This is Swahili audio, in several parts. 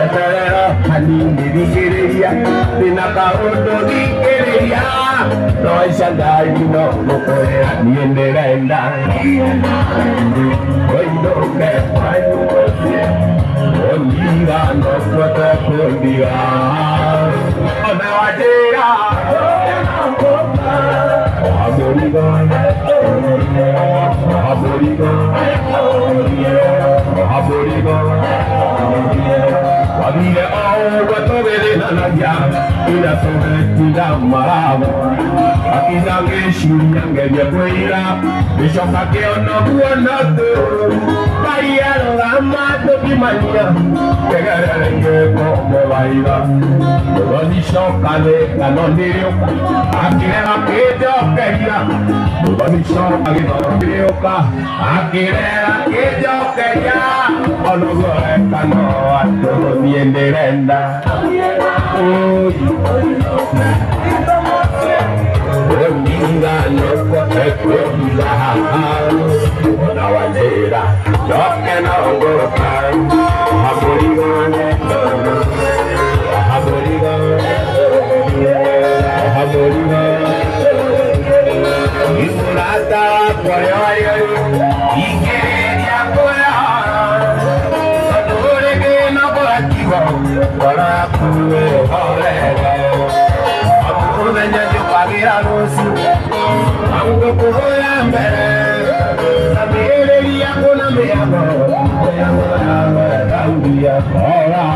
Eterero hanini digereria Tinaka undo digereria Noi sandai no Mokorea nienderenda Oido ke painu Ondiga no kote kondiga Ona wajera Aborigo Aborigo Aborigo Wabile watobele na nadia Ila sobe tida marabo Akina geshuri yange yepoira Bishoka keono buonoto Bayaro amato kimania Kegerenge como baila Nobody shoka de canonirio Akira kejo keja Nobody shoka de canonirio Akira kejo keja Onogo ekano ato dienderenda Oninga no kote kola Ona wajera Yoke na ongoka Haborigo Haborigo Haborigo Isurata koyoyo Ikeria koya Adorege na boatigo Kora kuwe horega Abuvenja yupagira rosi Ango kuhoya mbere Sabere yako na meyamo Meyamo na meyambia Kora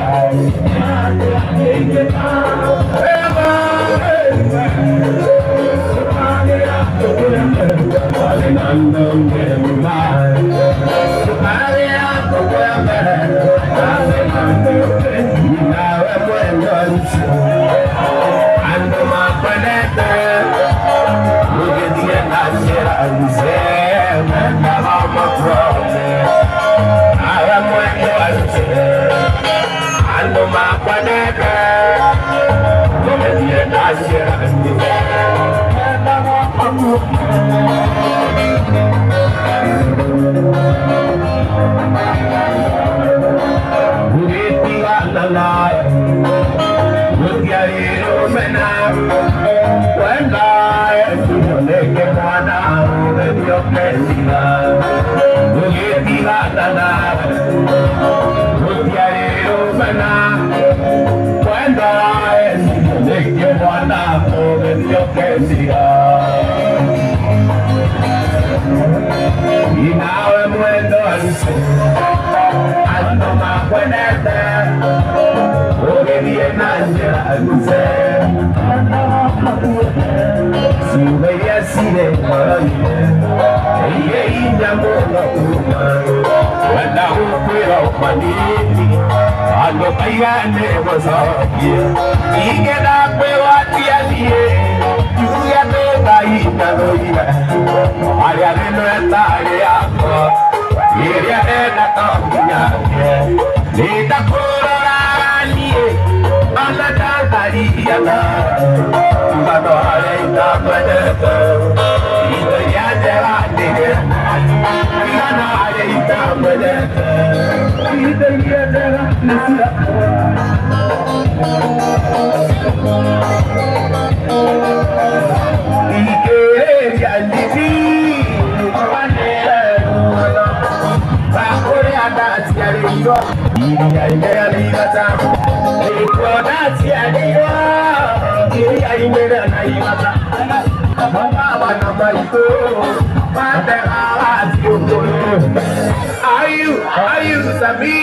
Ayu sabi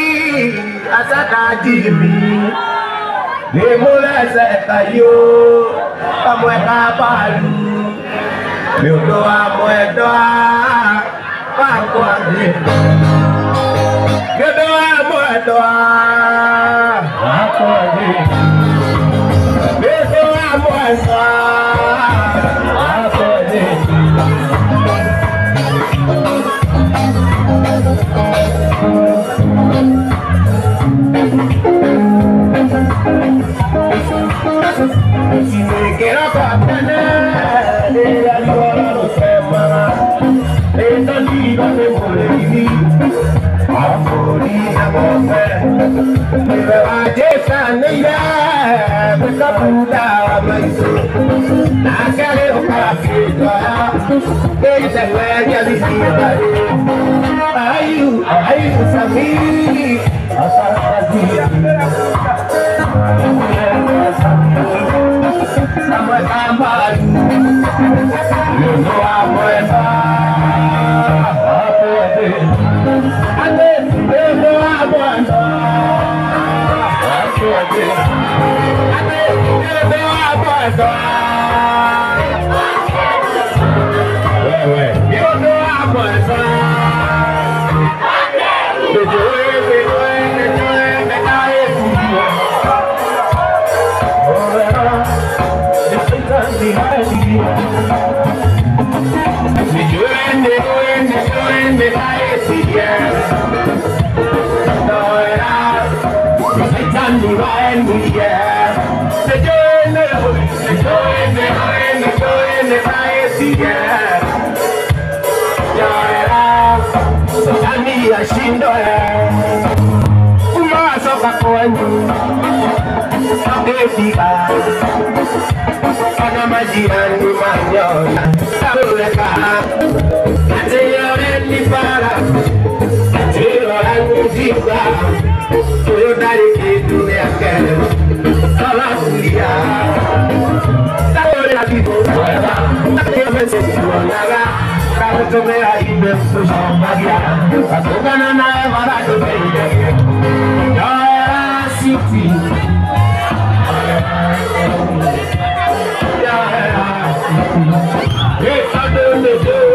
asaka jimi Demula setayo Kamu kapalu Doa moe doa Paku ade Doa moe doa Paku ade Doa moe doa Paku ade Si me quiero patener, le ayuda no se para. Esta vida me muere vivir, a morir a morrer, me va a kaputa maiso nakale okafika ese huella diciendo ayu samiri asaradia sama amari yo no amoeba ande yo no amoeba Shindo umaso kakwanyu Efika Ana majirani manyona Sauleka Ateyore nipara Ateyore njiba Tuyodari kitu yake Salamulia Sauleka kitu yake Sauleka to me I even so magia atogana na barato beide ya city ya city e adone de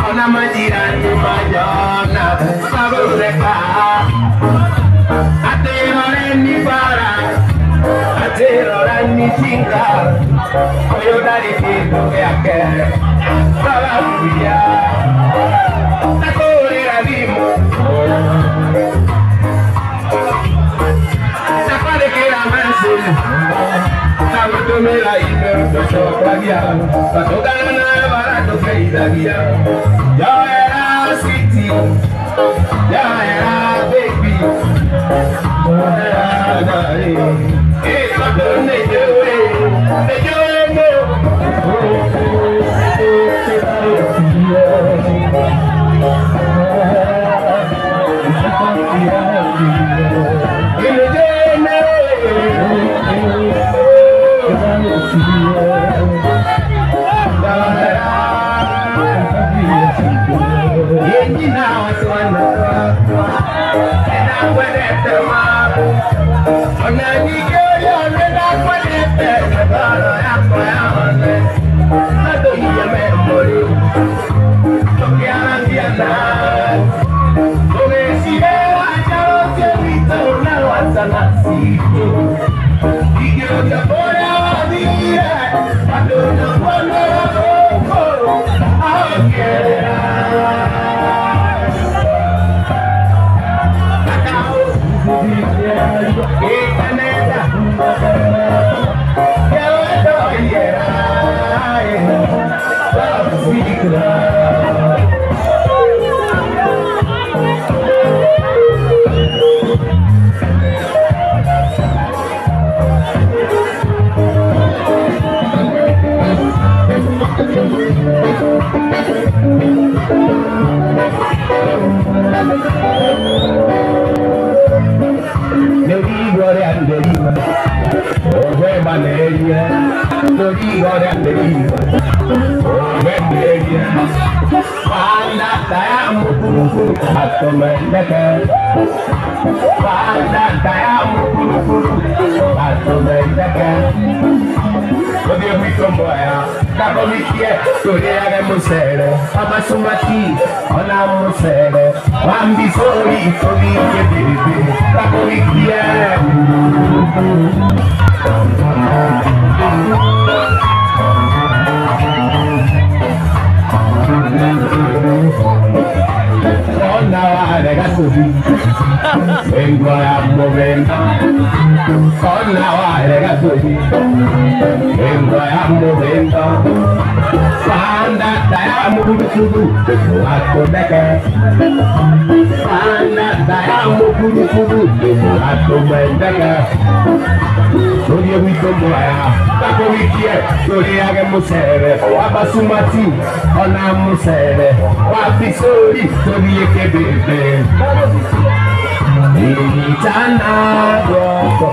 Ona majirani majona Sauleka Ateyore nipara Ateyore nishinga Oyodari kitu yake Salamulia Takore alimu Takore kira masili Saludomela ime Sopagia Patogana na barato keidagia Ya era city Ya era baby Ya era gari Kadone jewe Jewe mo Valeria, daya mukuru atomendeke. Panda daya mukuru atomendeke. Odio mitomboya, kakomikie, turiage musere, abasumati, ona musere, wambisori, turiage bibi, kakomikie. Ona wale gasubi, vengo a movendo. Ona wale gasubi, vengo a movendo. Panda daya mukuru, atomeke. Panda daya mukuru, atomeke. Odio mitomboya, kakomikie, turiage musere, abasumati, ona musere, wabisori, turiage bebe. Itana roko,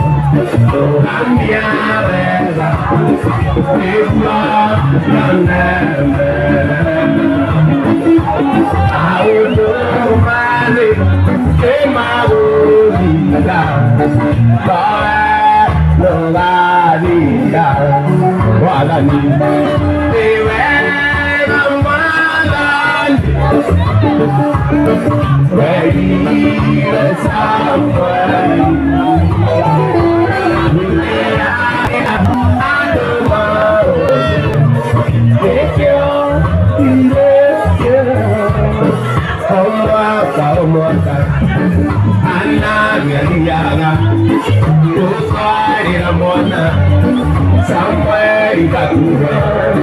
ambia vela, ibla yaneme. Auto male, kema ulida, Lovadia, Walani, ready somewhere. Somewhere you got to run.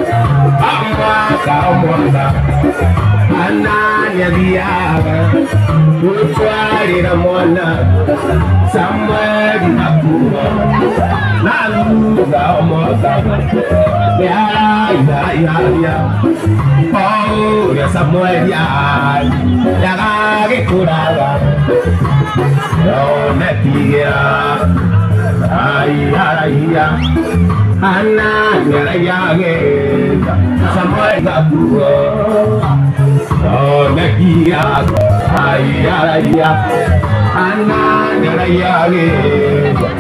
Ananya diaga, utwari ramona. Somewhere you got to run. Naluga omoga, ya. Oh, ya somewhere ya gage kuraga. No netia. Ay, Anna, Yarayage, somewhere got to oh, Nakia, Ayaraya, Anna, Yarayage,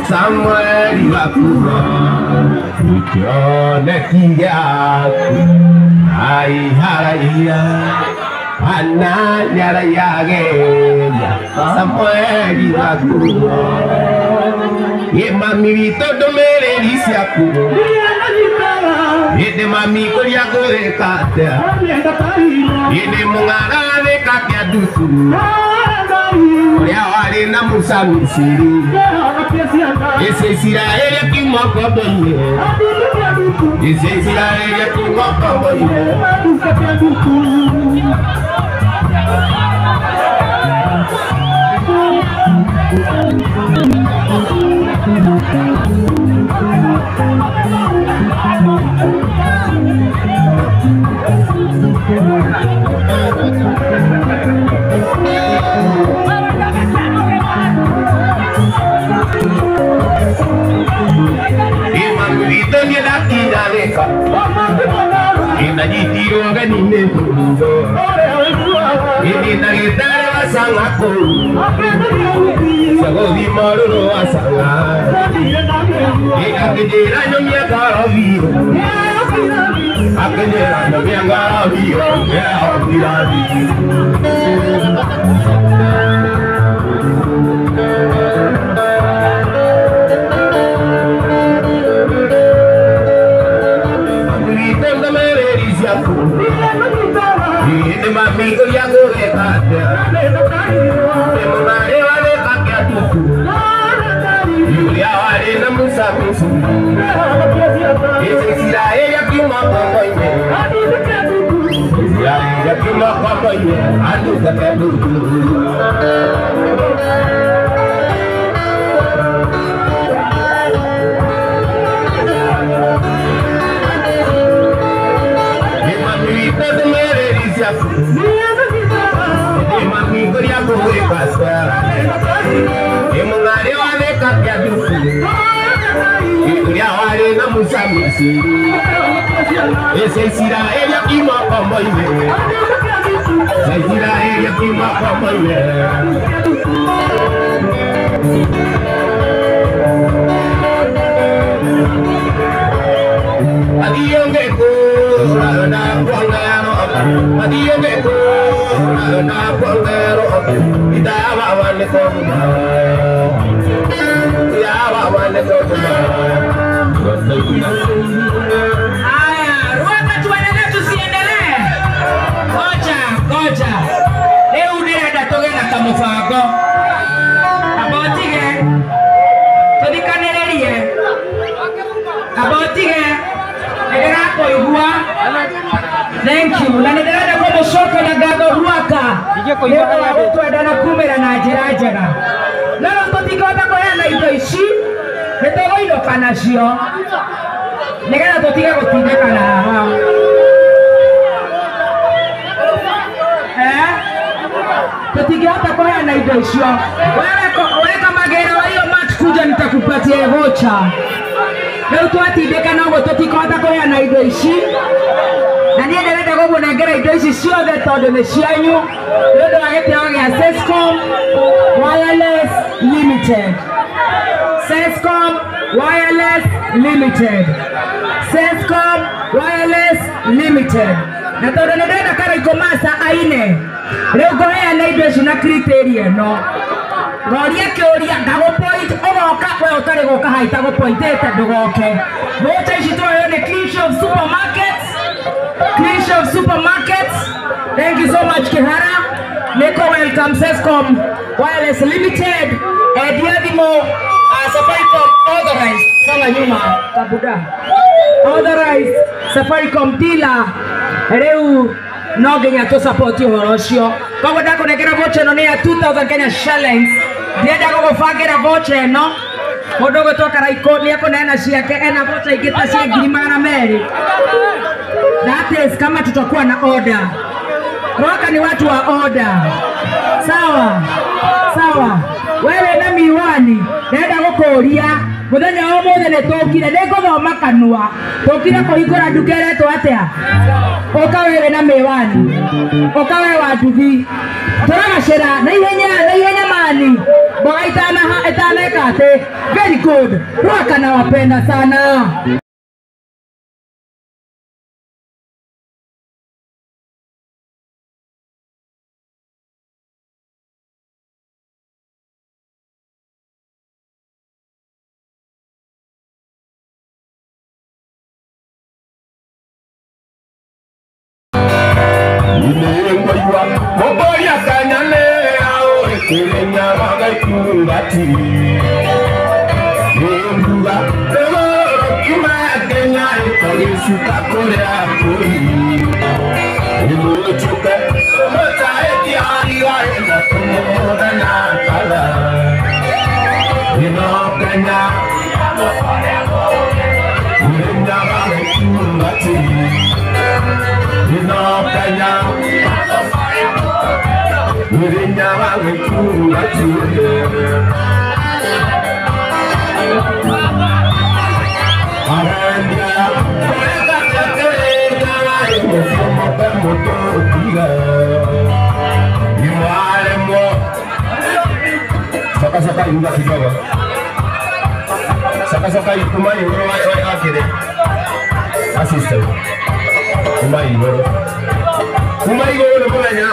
somewhere got to oh, Nakia, Ayaraya, Anna, Yarayage, somewhere got to ye mami vito domere disia kubo ye de mami koria gore kate ye de mungara de kakia dusu ya wale na musami siri ese Israel ki moko boye ese Israel ki moko boye ini nagitara sangaku sago di maruro asanga ika kejera nyomya karavi akejera nyomya karavi ya abiravi amigo ya gore kate mare wale kakia tuku yulia wale na musamusu ese Israel ya kima pamoja Israel ya kima pamoja adu kakedu amigo ya gore kate mare wale kakia tuku yulia wale na musamusu ese Israel ya kima pamoja Nigeria ya kima kwa mwe. Adiyongeko na kwangero, adiyongeko na kwangero. Idawa wane koma, idawa wane koma. Aya, ruaka tuendelee tusiendelee. Goja. Leo ndirenda tugena kamubango. Abotige. Tudikanererie. Abotige. Ndirakoigua. Thank you. Na ndirenda kumucoka na ngatho ruaka. Ndio twenda na kumira na njira njega. No tutikota kuheana indo ici. Nituguinuka nacio. Nigetha tutige gutindikana haha. Tutigehota kuheana indo icio. Weka magera wa hiyo match kuja nitakupatia voucher. Leo twatindikana ũguo tutikota kuheana indo ici. Na niĩ ndĩrenda gũkũnengera indo ici ciothe tondũ nĩ cianyu. Nĩ ũndũ wa gĩtĩo gĩa Sescom Wireless Limited. Sescom Wireless Limited. Sescom Wireless Limited. Na tondũ nĩ ndĩrenda Karaiko Master aine. Rĩu ngũheana indo ici na criteria ĩno. Roria kĩũria ngagũpoint ũgoka we ũtarĩ gũka haita gũpointĩte ndũgoke. Voucher ici tũheo nĩ Clean Shelf Supermarkets. Clean Shelf Supermarkets. Thank you so much Kihara. Niko welcome Sescom Wireless Limited. Diadimo Safaricom authorized. Sala nyuma kabuda. Authorized Safaricom dealer. Rĩu no nginya tu support ũhoro ũcio. Koguo ndakũnengera voucher ĩno nĩ ya 2000 Kenya shillings. Ndienda gũgũbangira voucher ĩno. Mũndũ ũgũtwo Karaiko nĩ ekũneana ciake ena voucher ingĩ ta cia 200,000. That is kama tutakuwa na order. Roka ni watu wa order. Sawa. Wewe na miwani ndenda gũkũria muthenya ũmũthĩ nĩ tũkire nĩngũthoma kanua tũkire kũhingũra nduka ĩretwo atĩa ũka wewe na miwani ũka wewe wa nduthi tũragacĩra na ihenya mani mboga itaneka atĩ very good. Roka nawapenda sana. Moboya kanyale ao ekelenya bagaikungati Nembuga Ewa kima kenya ekagisuka korea kuri Emu chuka Mota eti ariwa ena kumora na kala Eno kenya Kenya bagaikungati Eno kenya Murinya wangu kuatule Arandia Kweka kakereka Mufuma pemoto tiga Iwale mo Saka yuga kidogo Saka kumai uro wa akire Assistant Kumai uro mulanya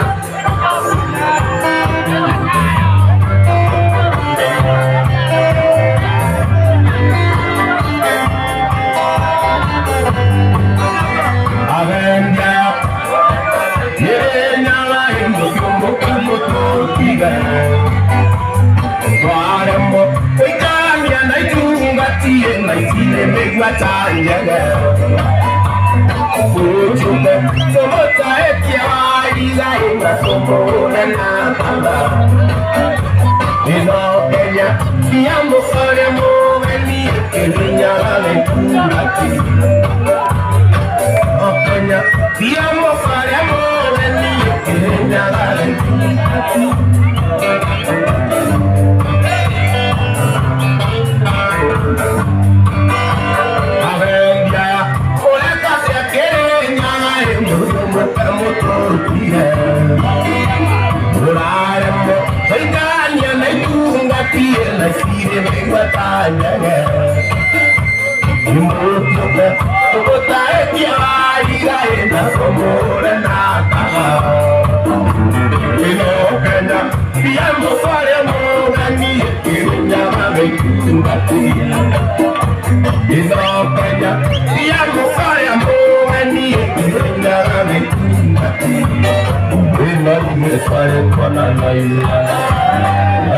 Avendia Yenyala Himbo Kumoto Tiga Waremo Wikanya Naitunga Tie Naitile Megwata Yaga Fujume Somota Ekia Iza Inga Somona Nakala Ino Kenya Kiambo Faremo Veni Kenya Lekunati Kenya Kiambo Faremo Veni Kenya Lekunati Motor, yeah. sire me batanya imutupe totae kia ina komore naka ino kenya piamo fare amorani inya mame kumbati ino kenya piamo fare amorani inya mame kumbati ino me fare kona naila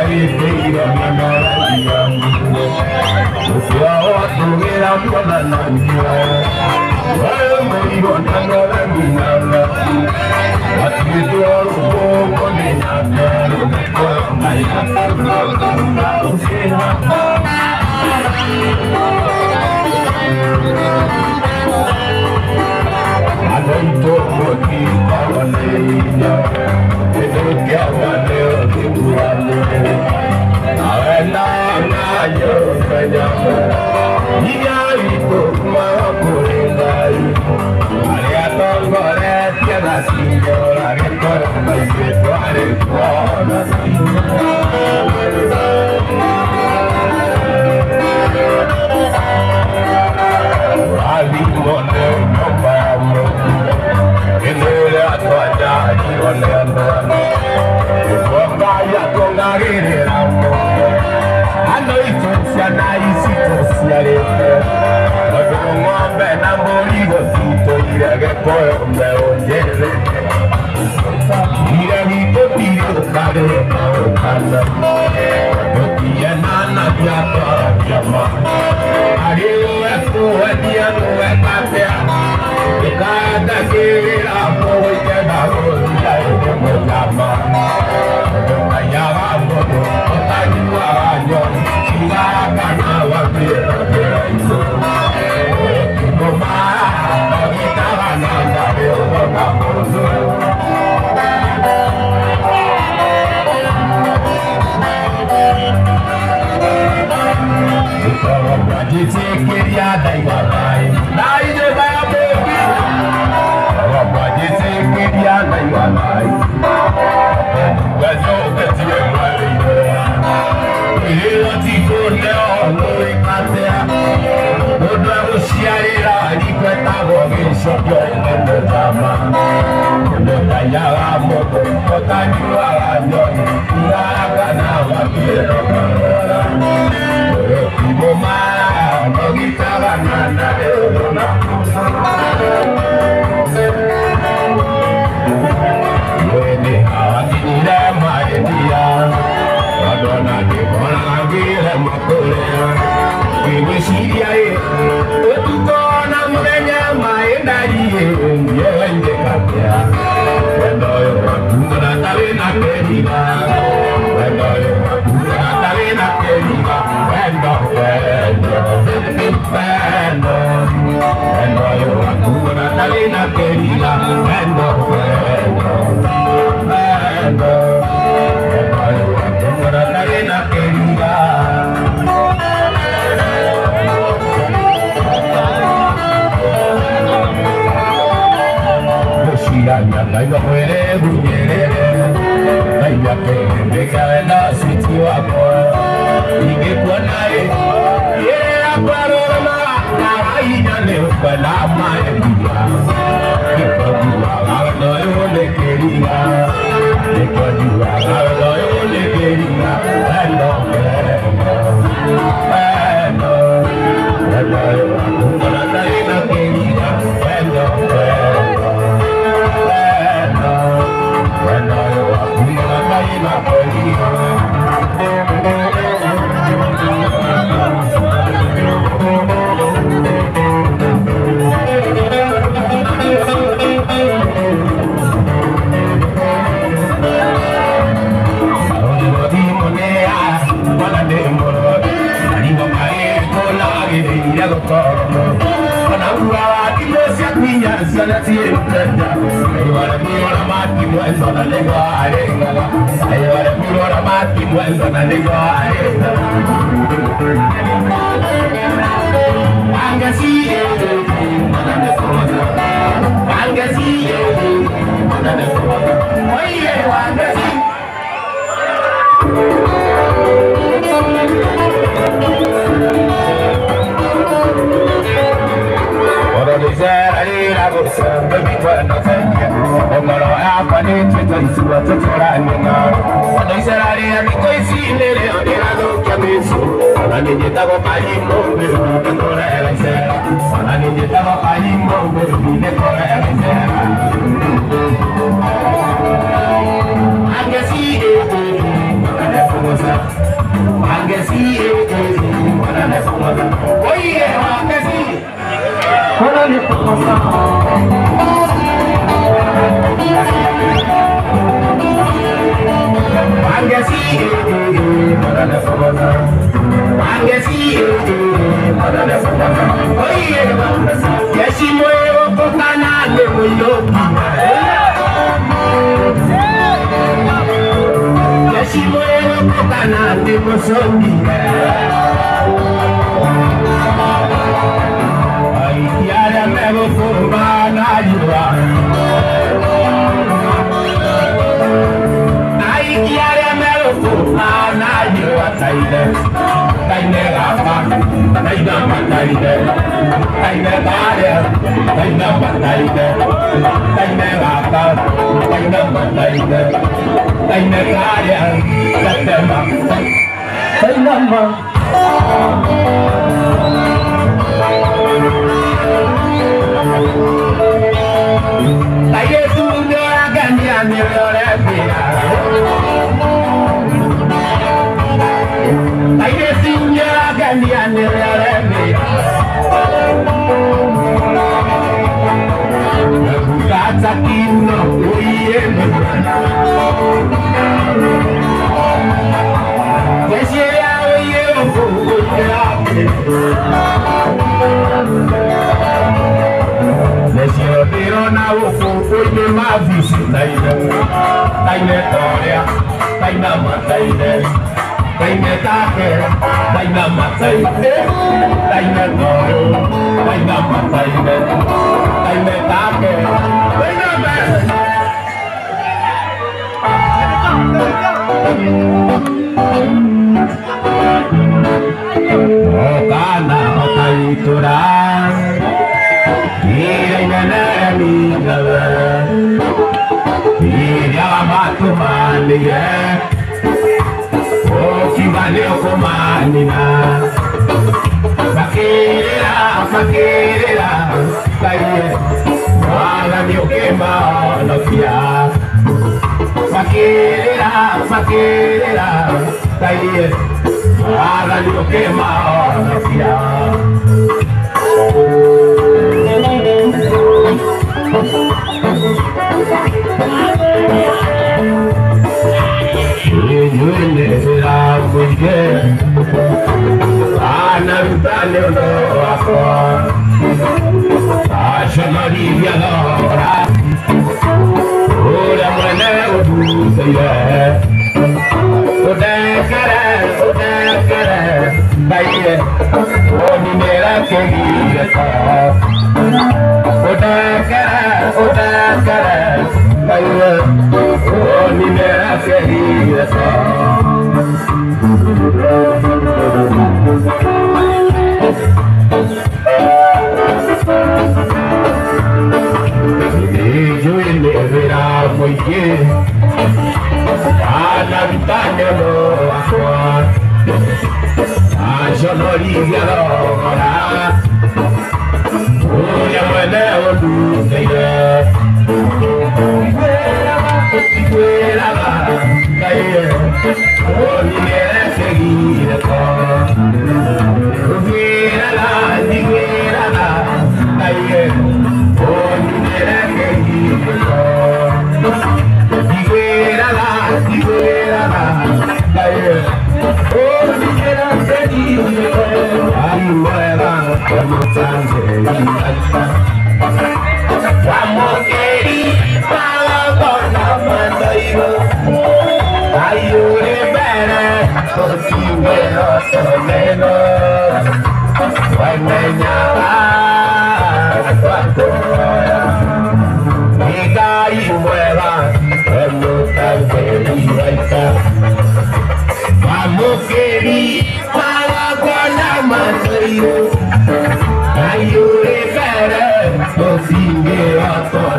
ai feira manara diamu ya tugira kona naila ai mo nangala minala ati doro kone nangala ko naila Adonto moti kawanenya edo kawane otuane awena nayo kanya iya ito makuringai aria tongore tiada sinora rekor mai betware kona Ali mone mabamo Inele atwaja jione andani Wambaya kongagiri ramo Ano itosia na isi tosia rete Odo ngombe na morigo sito irege koe mbe ojere Irege tiro kare kanda Yotie nana japa jama Ariyo esto edia no ekapea Kada kira moi kena roya emo jama Ayaba modo otanyua anyo Ila kana wapira kira iso Koma Ogita wananda Eo waka mozo Jitsi kiria daiwarai Naide baya bobi Wapa jitsi kiria daiwarai Wazo ketie mwari Ilo tiko leo lori katea Odo ushiarira Alikweta bogi shokyo Endo jama Endo tayawa moto Otanyua anyoni Iyaka na wapiro Iboma Ogita banana Eudona Wene Awakinire Maedia Wadona Dibona Agire Makolea Kimishiria Otutona Murenya Maendari Yewende Kapia Wendo Wakuna Talena Kerida Wendo Wakuna Talena Kerida Wendo Wakuna Talena Kerida Wendo Wakuna Talena Kerida Shiranya Naiga Pere Bunyere Naiga Pere Beka Na Siti Wako Ige Kwanae Yea Parona Naraina Neupala Maebia Nikajua Gardoyo Lekeria Nikajua Gardoyo Lekeria Endo Endo Endo Kuna Taina Keria Endo Oye, Será la goza, baby, bueno, como lo hago, ni te doy su otro torano. Cuando será la mi coincide, le la doy a mi su. La niña estaba cayendo, pero no te corre la cera. La niña estaba cayendo, pero no te corre la cera. Aunque sí, aunque sí, oye, aunque sí.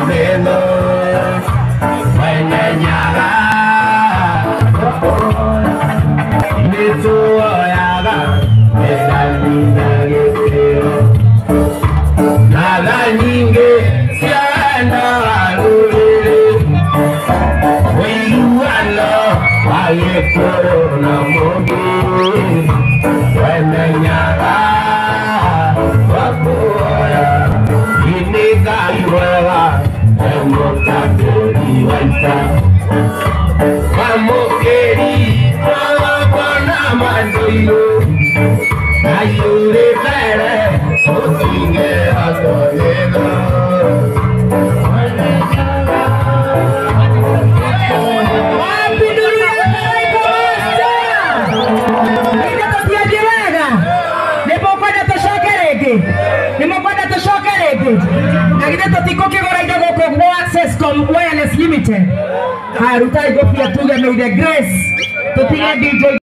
meno Wene nyaga Nitu oyaga Medalina geseo Nada nyinge Siana alulele Weyuano Ayekoro na mogi Wene nyaga Wakoya Inika iwewa Emokadori wanta Mamokeri Wawakona mandoyo Ayure tere Osinge akoyeno Wireless Limited. Harutai go pia tuga may the grace to DJ